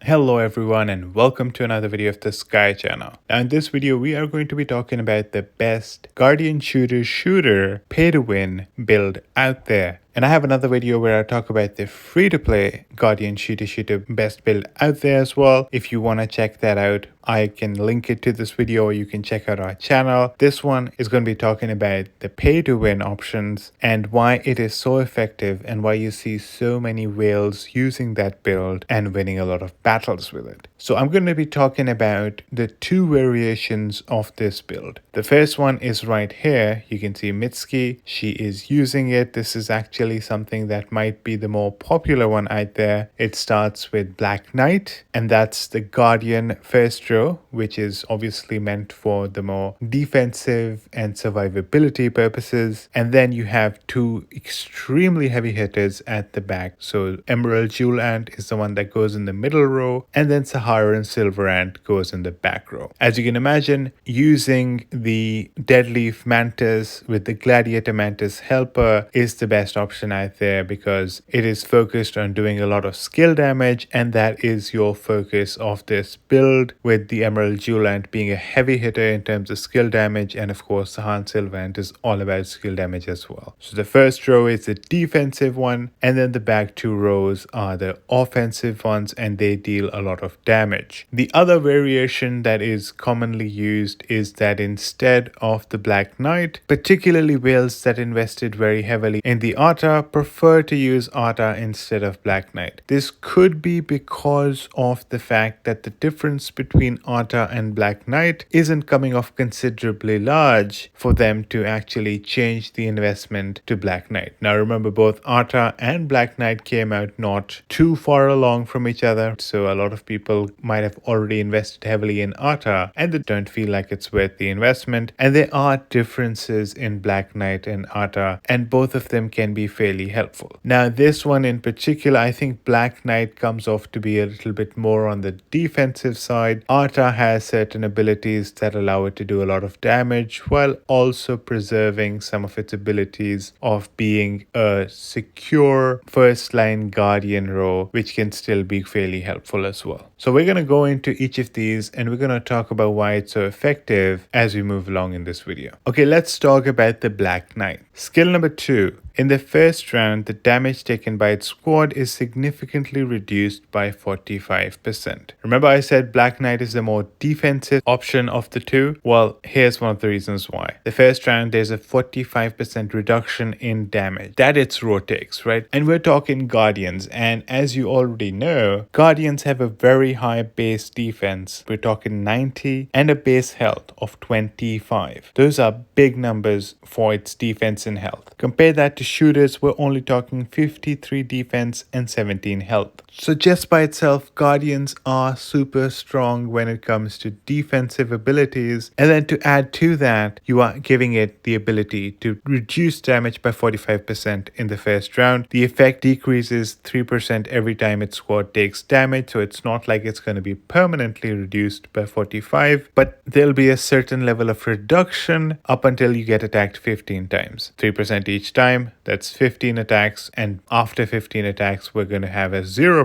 Hello everyone and welcome to another video of the Sky channel. Now in this video we are going to be talking about the best Guardian shooter pay to win build out there. And I have another video where I talk about the free-to-play Guardian shooter best build out there as well. If you want to check that out, I can link it to this video or you can check out our channel. This one is going to be talking about the pay-to-win options and why it is so effective and why you see so many whales using that build and winning a lot of battles with it. So I'm going to be talking about the two variations of this build. The first one is right here. You can see Mitski. She is using it. This is actually something that might be the more popular one out there. It starts with Black Knight, and that's the Guardian first row, which is obviously meant for the more defensive and survivability purposes. And then you have two extremely heavy hitters at the back. So Emerald Jewel Ant is the one that goes in the middle row, and then Saharan Silver Ant goes in the back row. As you can imagine, using the Deadleaf Mantis with the Gladiator Mantis helper is the best option out there because it is focused on doing a lot of skill damage, and that is your focus of this build, with the Emerald Jewel Ant being a heavy hitter in terms of skill damage, and of course Saharan Silver Ant is all about skill damage as well. So the first row is the defensive one, and then the back two rows are the offensive ones, and they deal a lot of damage. The other variation that is commonly used is that instead of the Black Knight, particularly whales that invested very heavily in the Atta prefer to use Atta instead of Black Knight. This could be because of the fact that the difference between Atta and Black Knight isn't coming off considerably large for them to actually change the investment to Black Knight. Now remember, both Atta and Black Knight came out not too far along from each other, so a lot of people might have already invested heavily in Atta and they don't feel like it's worth the investment. And there are differences in Black Knight and Atta, and both of them can be fairly helpful. Now this one in particular, I think Black Knight comes off to be a little bit more on the defensive side. Atta has certain abilities that allow it to do a lot of damage while also preserving some of its abilities of being a secure first line Guardian row, which can still be fairly helpful as well. So we're going to go into each of these and we're going to talk about why it's so effective as we move along in this video. Okay, let's talk about the Black Knight. Skill number 2. In the first round, the damage taken by its squad is significantly reduced by 45%. Remember I said Black Knight is the more defensive option of the two? Well, here's one of the reasons why. The first round, there's a 45% reduction in damage that its row takes, right? And we're talking Guardians, and as you already know, Guardians have a very high base defense. We're talking 90 and a base health of 25. Those are big numbers for its defense and health. Compare that to shooters, we're only talking 53 defense and 17 health. So just by itself, Guardians are super strong when it comes to defensive abilities. And then to add to that, you are giving it the ability to reduce damage by 45% in the first round. The effect decreases 3% every time its squad takes damage. So it's not like it's going to be permanently reduced by 45, but there'll be a certain level of reduction up until you get attacked 15 times. 3% each time, that's 15 attacks. And after 15 attacks, we're going to have a 0%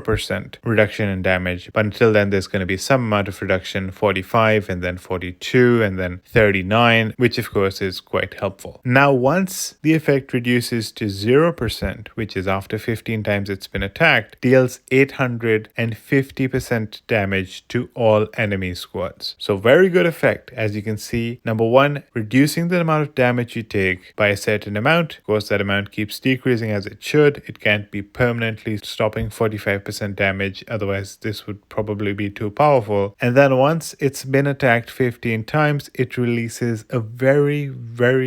reduction in damage, but until then there's going to be some amount of reduction, 45 and then 42 and then 39, which of course is quite helpful. Now once the effect reduces to 0%, which is after 15 times it's been attacked, deals 850% damage to all enemy squads. So very good effect. As you can see, number one, reducing the amount of damage you take by a certain amount. Of course that amount keeps decreasing as it should. It can't be permanently stopping 45% damage, otherwise this would probably be too powerful. And then once it's been attacked 15 times, it releases a very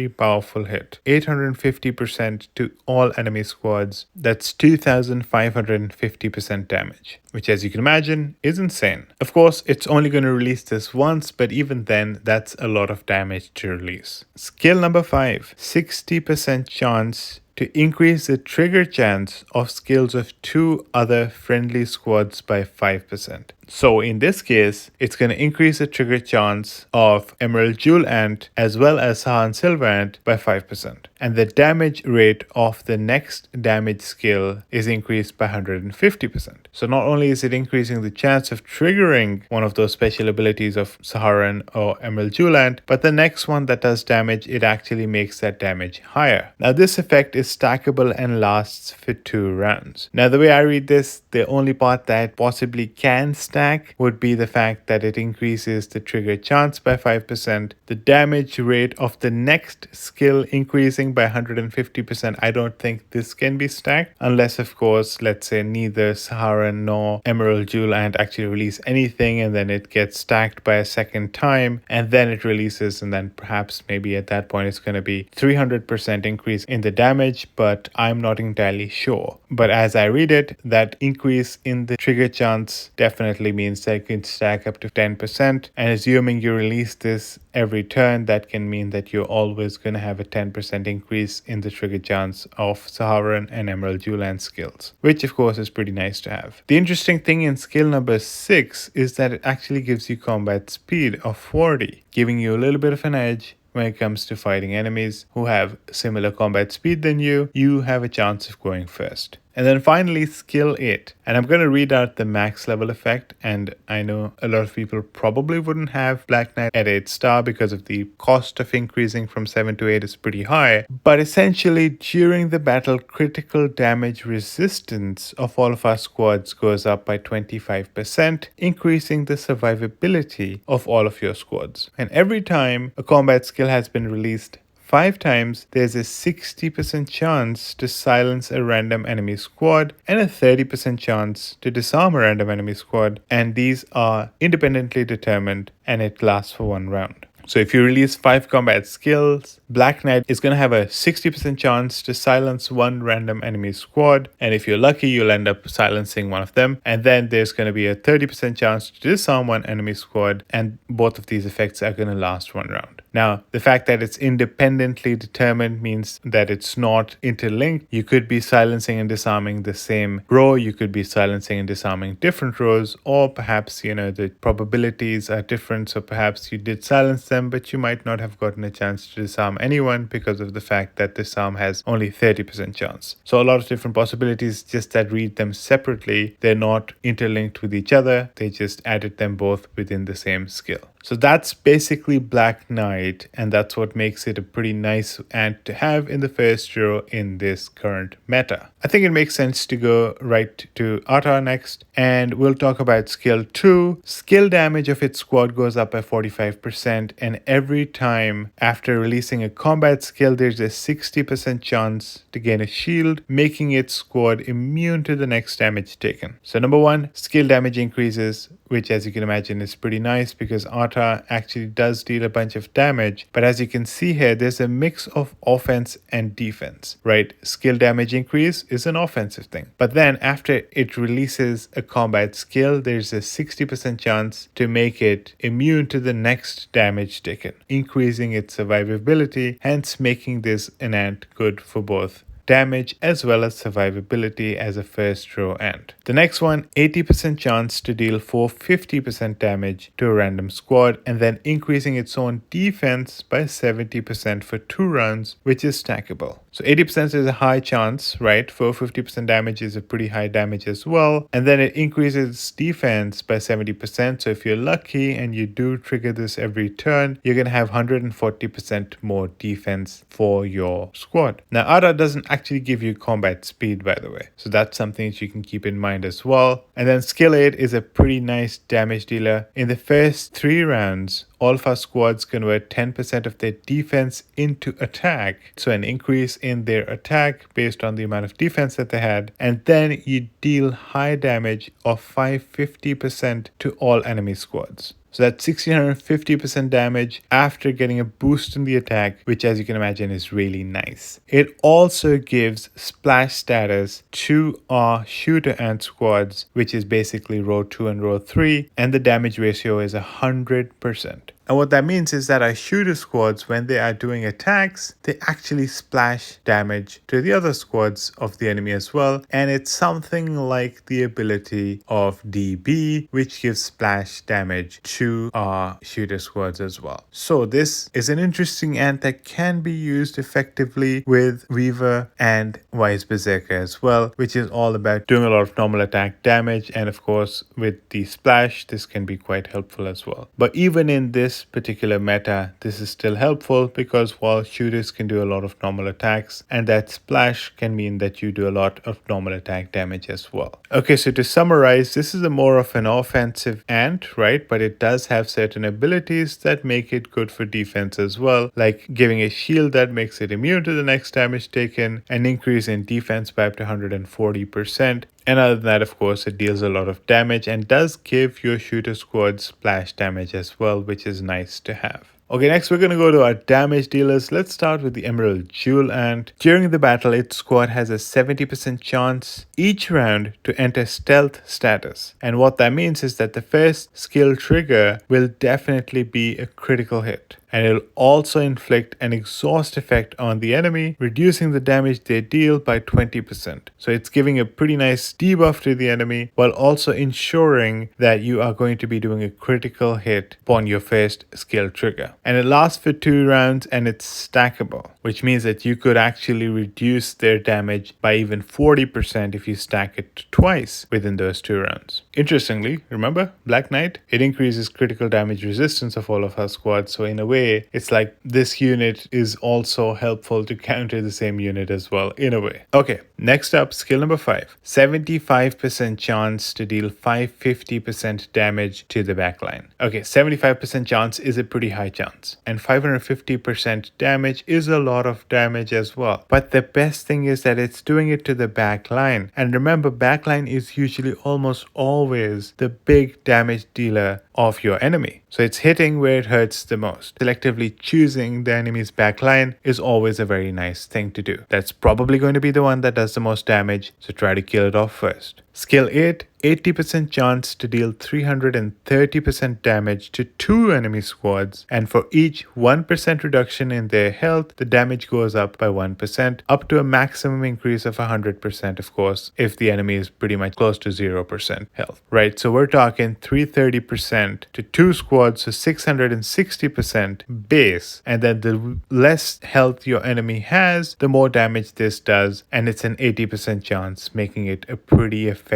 powerful hit, 850% to all enemy squads. That's 2550% damage, which as you can imagine is insane. Of course it's only going to release this once, but even then that's a lot of damage to release. Skill number 5, 60% chance to increase the trigger chance of skills of 2 other friendly squads by 5%. So in this case, it's going to increase the trigger chance of Emerald Jewel Ant as well as Saharan Silver Ant by 5%. And the damage rate of the next damage skill is increased by 150%. So not only is it increasing the chance of triggering one of those special abilities of Saharan or Emerald Jewel Ant, but the next one that does damage, it actually makes that damage higher. Now this effect is stackable and lasts for 2 rounds. Now the way I read this, the only part that possibly can stack would be the fact that it increases the trigger chance by 5%, the damage rate of the next skill increasing by 150%. I don't think this can be stacked unless, of course, let's say neither Saharan nor Emerald Jewel Ant actually release anything and then it gets stacked by a second time and then it releases, and then perhaps maybe at that point it's going to be 300% increase in the damage, but I'm not entirely sure. But as I read it, that increase in the trigger chance definitely means that it can stack up to 10%, and assuming you release this every turn, that can mean that you're always going to have a 10% increase in the trigger chance of Saharan and Emerald Jewel Ant skills, which of course is pretty nice to have. The interesting thing in skill number 6 is that it actually gives you combat speed of 40, giving you a little bit of an edge when it comes to fighting enemies who have similar combat speed than you have a chance of going first. And then finally, skill 8. And I'm going to read out the max level effect. And I know a lot of people probably wouldn't have Black Knight at 8 star because of the cost of increasing from 7 to 8 is pretty high. But essentially, during the battle, critical damage resistance of all of our squads goes up by 25%, increasing the survivability of all of your squads. And every time a combat skill has been released 5 times, there's a 60% chance to silence a random enemy squad and a 30% chance to disarm a random enemy squad, and these are independently determined and it lasts for 1 round. So if you release 5 combat skills, Black Knight is going to have a 60% chance to silence 1 random enemy squad, and if you're lucky, you'll end up silencing one of them, and then there's going to be a 30% chance to disarm 1 enemy squad, and both of these effects are going to last 1 round. Now, the fact that it's independently determined means that it's not interlinked. You could be silencing and disarming the same row, you could be silencing and disarming different rows, or perhaps, the probabilities are different, so perhaps you did silence them, but you might not have gotten a chance to disarm anyone because of the fact that disarm has only 30% chance. So a lot of different possibilities, just that read them separately. They're not interlinked with each other, they just added them both within the same skill. So that's basically Black Knight, and that's what makes it a pretty nice ant to have in the first row in this current meta. I think it makes sense to go right to Atta next, and we'll talk about skill 2. Skill damage of its squad goes up by 45%, and every time after releasing a combat skill, there's a 60% chance to gain a shield, making its squad immune to the next damage taken. So number 1, skill damage increases, which as you can imagine is pretty nice because Atta actually does deal a bunch of damage. But as you can see here, there's a mix of offense and defense, right? Skill damage increase is an offensive thing. But then after it releases a combat skill, there's a 60% chance to make it immune to the next damage taken, increasing its survivability, hence making this an ant good for both damage as well as survivability as a first row ant. The next one, 80% chance to deal 450% damage to a random squad, and then increasing its own defense by 70% for 2 rounds, which is stackable. So 80% is a high chance, right? 450% damage is a pretty high damage as well. And then it increases its defense by 70%. So if you're lucky and you do trigger this every turn, you're going to have 140% more defense for your squad. Now, Atta doesn't actually give you combat speed, by the way. So that's something that you can keep in mind as well. And then skill 8 is a pretty nice damage dealer. In the first 3 rounds, all of our squads convert 10% of their defense into attack. So an increase in their attack based on the amount of defense that they had. And then you deal high damage of 550% to all enemy squads. So that's 1650% damage after getting a boost in the attack, which as you can imagine is really nice. It also gives splash status to our shooter ant squads, which is basically row 2 and row 3, and the damage ratio is 100%. And what that means is that our shooter squads, when they are doing attacks, they actually splash damage to the other squads of the enemy as well. And it's something like the ability of DB, which gives splash damage to our shooter squads as well. So this is an interesting ant that can be used effectively with Weaver and Wise Berserker as well, which is all about doing a lot of normal attack damage. And of course, with the splash, this can be quite helpful as well. But even in this particular meta, this is still helpful because while shooters can do a lot of normal attacks, and that splash can mean that you do a lot of normal attack damage as well. Okay, so to summarize, this is a more of an offensive ant, right? But it does have certain abilities that make it good for defense as well, like giving a shield that makes it immune to the next damage taken, an increase in defense by up to 140%. And other than that, of course, it deals a lot of damage and does give your shooter squad splash damage as well, which is nice to have. Okay, next we're going to go to our damage dealers. Let's start with the Emerald Jewel Ant. During the battle, its squad has a 70% chance each round to enter stealth status. And what that means is that the first skill trigger will definitely be a critical hit. And it'll also inflict an exhaust effect on the enemy, reducing the damage they deal by 20%. So it's giving a pretty nice debuff to the enemy while also ensuring that you are going to be doing a critical hit upon your first skill trigger. And it lasts for 2 rounds and it's stackable, which means that you could actually reduce their damage by even 40% if you stack it twice within those 2 rounds. Interestingly, remember Black Knight? It increases critical damage resistance of all of our squads, so in a way, it's like this unit is also helpful to counter the same unit as well, in a way. Okay, next up, skill number 5. 75% chance to deal 550% damage to the backline. Okay, 75% chance is a pretty high chance. And 550% damage is a lot of damage as well. But the best thing is that it's doing it to the backline. And remember, backline is usually almost always the big damage dealer of your enemy. So it's hitting where it hurts the most. Selectively choosing the enemy's backline is always a very nice thing to do. That's probably going to be the one that does the most damage, so try to kill it off first. Skill 8, 80% chance to deal 330% damage to 2 enemy squads, and for each 1% reduction in their health, the damage goes up by 1%, up to a maximum increase of 100%, of course, if the enemy is pretty much close to 0% health, right? So we're talking 330% to 2 squads, so 660% base, and then the less health your enemy has, the more damage this does, and it's an 80% chance, making it a pretty effective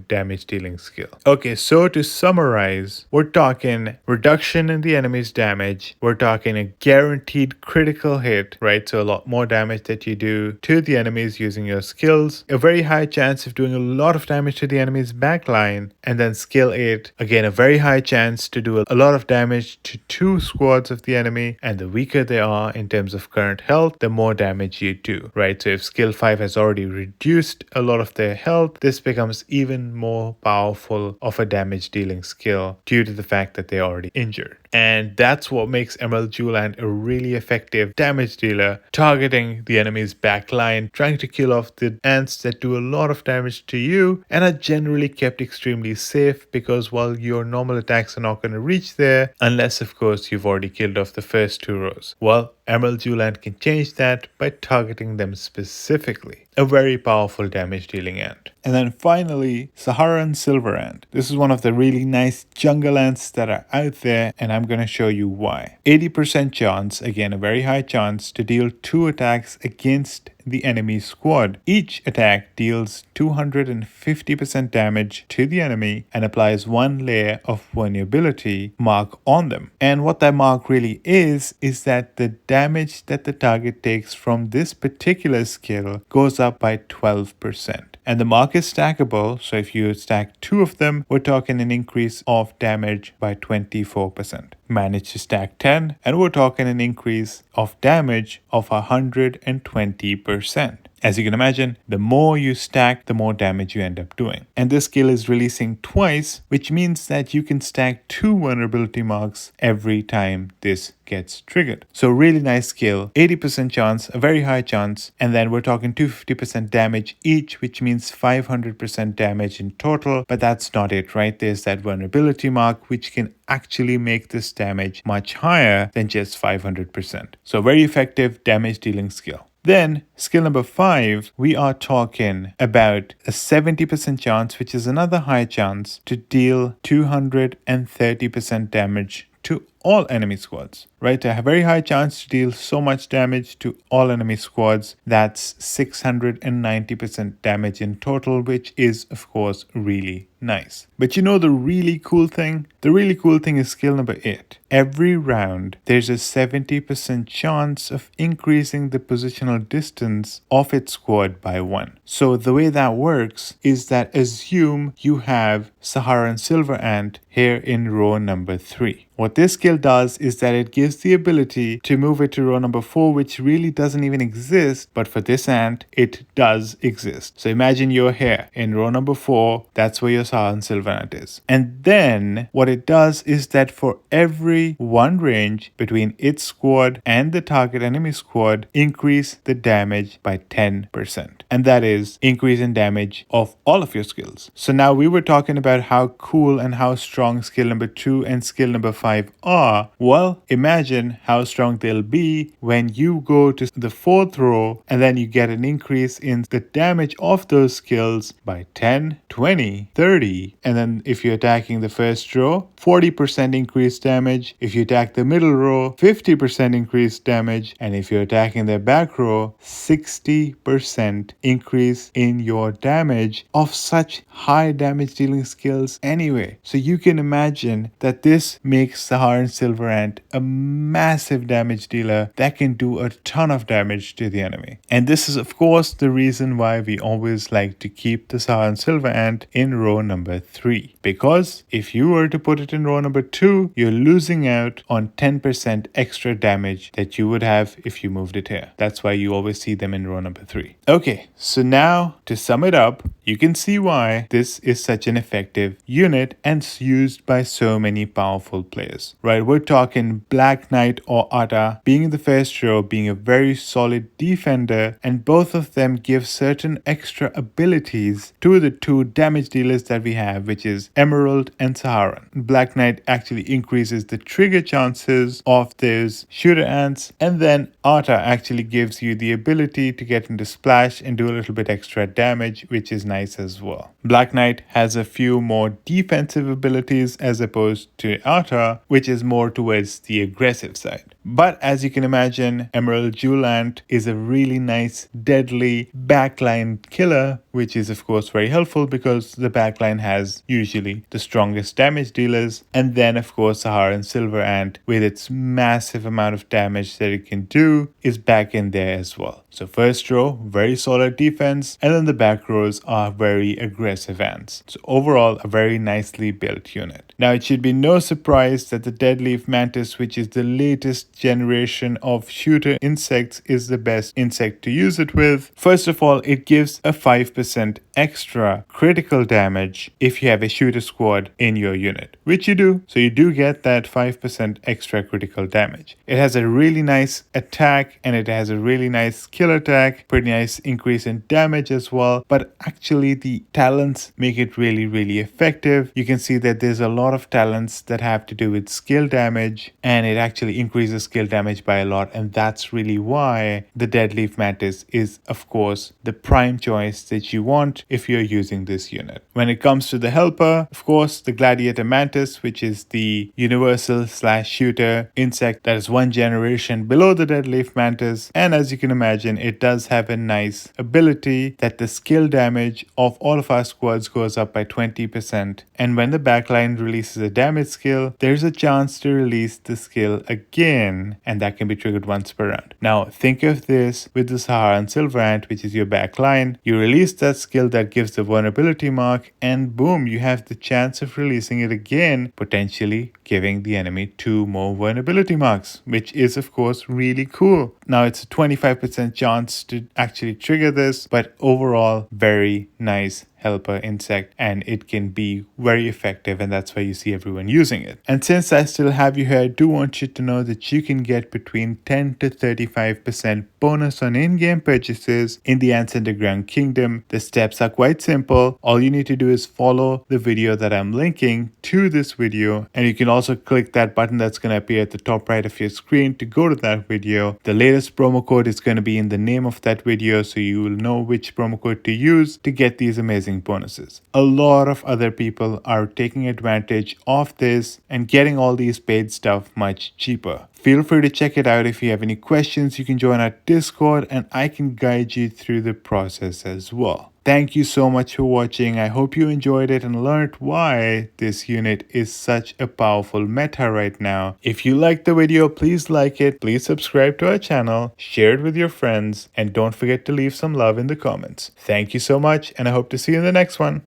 damage dealing skill. Okay, so to summarize, we're talking reduction in the enemy's damage, we're talking a guaranteed critical hit, right? So a lot more damage that you do to the enemies using your skills, a very high chance of doing a lot of damage to the enemy's backline, and then skill 8, again a very high chance to do a lot of damage to 2 squads of the enemy, and the weaker they are in terms of current health, the more damage you do, right? So if skill 5 has already reduced a lot of their health, this becomes even more powerful of a damage dealing skill due to the fact that they're already injured. And that's what makes Emerald Jewel Ant a really effective damage dealer, targeting the enemy's backline, trying to kill off the ants that do a lot of damage to you and are generally kept extremely safe because while your normal attacks are not going to reach there, unless of course you've already killed off the first 2 rows. Well, Emerald Jewel Ant can change that by targeting them specifically. A very powerful damage dealing ant. And then finally, Saharan Silver Ant. This is one of the really nice jungle ants that are out there, and I'm going to show you why. 80% chance, again a very high chance, to deal 2 attacks against the enemy squad. Each attack deals 250% damage to the enemy and applies 1 layer of vulnerability mark on them. And what that mark really is that the damage that the target takes from this particular skill goes up by 12%. And the mark is stackable, so if you stack 2 of them, we're talking an increase of damage by 24%. Manage to stack 10, and we're talking an increase of damage of 120%. As you can imagine, the more you stack, the more damage you end up doing. And this skill is releasing twice, which means that you can stack 2 vulnerability marks every time this gets triggered. So really nice skill, 80% chance, a very high chance, and then we're talking 250% damage each, which means 500% damage in total, but that's not it, right? There's that vulnerability mark, which can actually make this damage much higher than just 500%. So very effective damage dealing skill. Then, skill number 5, we are talking about a 70% chance, which is another high chance, to deal 230% damage to all enemy squads, right? A very high chance to deal so much damage to all enemy squads. That's 690% damage in total, which is, of course, really nice. But you know the really cool thing? The really cool thing is skill number 8. Every round, there's a 70% chance of increasing the positional distance of its squad by 1. So the way that works is that assume you have Saharan Silver Ant here in row number 3. What this skill does is that it gives the ability to move it to row number 4, which really doesn't even exist, but for this ant, it does exist. So imagine you're here in row number 4, that's where your Saharan Silver Ant is. And then what it does is that for every one range between its squad and the target enemy squad, increase the damage by 10%. And that is increase in damage of all of your skills. So now we were talking about how cool and how strong skill number 2 and skill number 5 are. Well, imagine how strong they'll be when you go to the 4th row and then you get an increase in the damage of those skills by 10, 20, 30. And then if you're attacking the first row, 40% increased damage. If you attack the middle row, 50% increased damage. And if you're attacking the back row, 60% increase in your damage of such high damage dealing skills anyway. So you can imagine that this makes Saharan Silver Ant a massive damage dealer that can do a ton of damage to the enemy. And this is of course the reason why we always like to keep the Saharan Silver Ant in row number 3. Because if you were to put it in row number 2, you're losing out on 10% extra damage that you would have if you moved it here. That's why you always see them in row number 3. Okay, so now to sum it up, you can see why this is such an effective unit and used by so many powerful players, right? We're talking Black Knight or Atta being in the first row, being a very solid defender, and both of them give certain extra abilities to the 2 damage dealers that we have, which is Emerald and Saharan. Black Knight actually increases the trigger chances of those shooter ants, and then Atta actually gives you the ability to get into splash and do a little bit extra damage, which is nice as well. Black Knight has a few more defensive abilities as opposed to Atta, which is more towards the aggressive side. But as you can imagine, Emerald Jewel Ant is a really nice, deadly backline killer, which is of course very helpful because the backline has usually the strongest damage dealers. And then of course Saharan Silver Ant, with its massive amount of damage that it can do, is back in there as well. So first row, very solid defense, and then the back rows are very aggressive ants. So overall, a very nicely built unit. Now it should be no surprise that the Deadleaf Mantis, which is the latest generation of shooter insects, is the best insect to use it with. First of all, it gives a 5% extra critical damage if you have a shooter squad in your unit, which you do. So you do get that 5% extra critical damage. It has a really nice attack and it has a really nice kill attack, pretty nice increase in damage as well. But actually the talents make it really effective. You can see that there's a lot of talents that have to do with skill damage, and it actually increases skill damage by a lot, and that's really why the Deadleaf Mantis is of course the prime choice that you want if you're using this unit. When it comes to the helper, of course the Gladiator Mantis, which is the universal / shooter insect that is 1 generation below the Deadleaf Mantis, and as you can imagine it does have a nice ability that the skill damage of all of our squads goes up by 20%, and when the backline releases a damage skill, there's a chance to release the skill again, and that can be triggered once per round. Now, think of this with the Saharan Silver Ant, which is your backline. You release that skill that gives the vulnerability mark, and boom, you have the chance of releasing it again, potentially giving the enemy 2 more vulnerability marks, which is of course really cool. Now, it's a 25% chance to actually trigger this, but overall, very nice helper insect, and it can be very effective, and that's why you see everyone using it. And since I still have you here, I do want you to know that you can get between 10 to 35% bonus on in-game purchases in the Ants Underground Kingdom. The steps are quite simple. All you need to do is follow the video that I'm linking to this video, and you can also click that button that's going to appear at the top right of your screen to go to that video. The latest promo code is going to be in the name of that video, so you will know which promo code to use to get these amazing bonuses. A lot of other people are taking advantage of this and getting all these paid stuff much cheaper. Feel free to check it out. If you have any questions, you can join our Discord and I can guide you through the process as well. Thank you so much for watching. I hope you enjoyed it and learned why this unit is such a powerful meta right now. If you liked the video, please like it, please subscribe to our channel, share it with your friends, and don't forget to leave some love in the comments. Thank you so much, and I hope to see you in the next one.